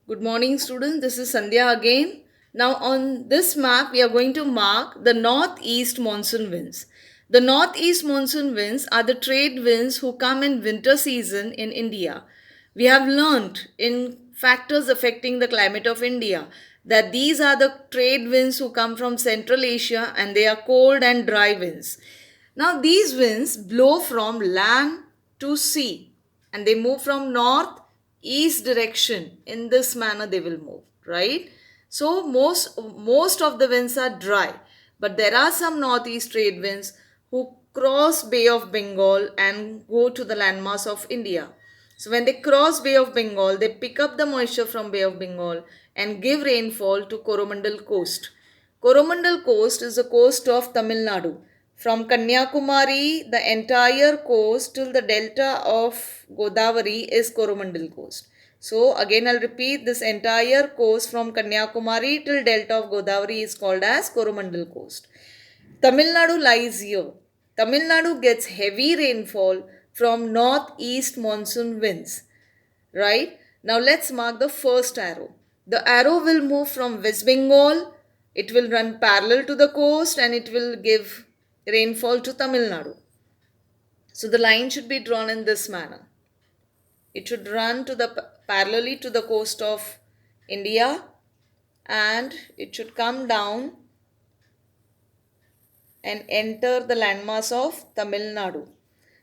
Good morning, students. This is Sandhya again. Now, on this map, we are going to mark the northeast monsoon winds. The northeast monsoon winds are the trade winds who come in winter season in India. We have learned in factors affecting the climate of India that these are the trade winds who come from Central Asia and they are cold and dry winds. Now, these winds blow from land to sea and they move from north east direction. In this manner they will move, right? So most of the winds are dry, but there are some northeast trade winds who cross Bay of Bengal and go to the landmass of India. So when they cross Bay of Bengal, they pick up the moisture from Bay of Bengal and give rainfall to Coromandel coast. Coromandel coast is the coast of Tamil Nadu. From Kanyakumari, the entire coast till the delta of Godavari is Coromandel coast. So again I'll repeat, this entire coast from Kanyakumari till delta of Godavari is called as Coromandel coast. Tamil Nadu lies here. Tamil Nadu gets heavy rainfall from northeast monsoon winds. Right? Now let's mark the first arrow. The arrow will move from West Bengal. It will run parallel to the coast and it will give rainfall to Tamil Nadu. So the line should be drawn in this manner. It should run to the parallelly to the coast of India and it should come down and enter the landmass of Tamil Nadu.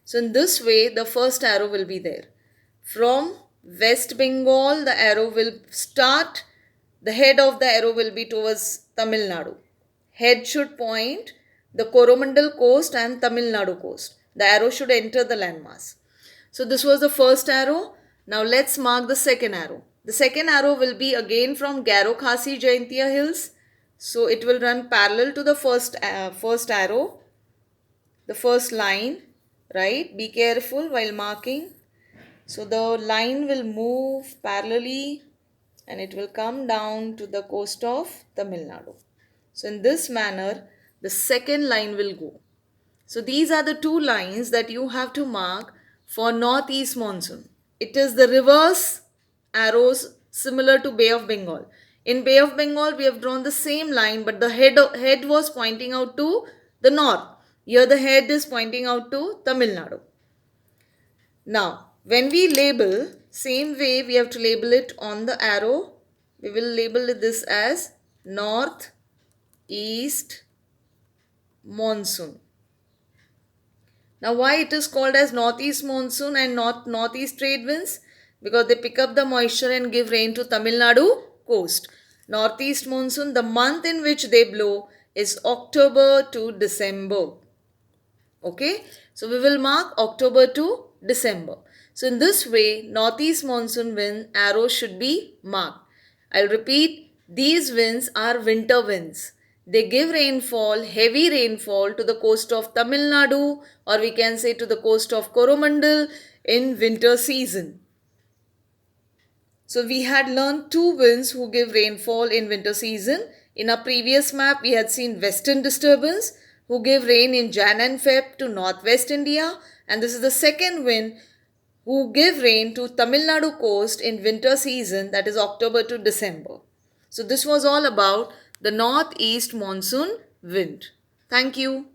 So in this way, the first arrow will be there. From West Bengal, the arrow will start. The head of the arrow will be towards Tamil Nadu. Head should point the Coromandel coast and Tamil Nadu coast. The arrow should enter the landmass. So this was the first arrow. Now let's mark the second arrow. The second arrow will be again from Garo Khasi Jaintia hills. So it will run parallel to the first arrow, the first line, right? Be careful while marking. So the line will move parallelly and it will come down to the coast of Tamil Nadu. So in this manner, the second line will go. So these are the two lines that you have to mark for northeast monsoon. It is the reverse arrows similar to Bay of Bengal. In Bay of Bengal, we have drawn the same line, but the head was pointing out to the north. Here the head is pointing out to Tamil Nadu. Now, when we label, same way we have to label it on the arrow. We will label this as north east monsoon. Now, why it is called as northeast monsoon and not northeast trade winds? Because they pick up the moisture and give rain to Tamil Nadu coast. Northeast monsoon, the month in which they blow is October to December. Okay, so we will mark October to December. So in this way, northeast monsoon wind arrow should be marked. I'll repeat, these winds are winter winds. They give rainfall, heavy rainfall to the coast of Tamil Nadu, or we can say to the coast of Coromandel in winter season. So we had learned two winds who give rainfall in winter season. In our previous map, we had seen western disturbance who give rain in Jan and Feb to northwest India. And this is the second wind who give rain to Tamil Nadu coast in winter season, that is October to December. So this was all about the northeast monsoon wind. Thank you.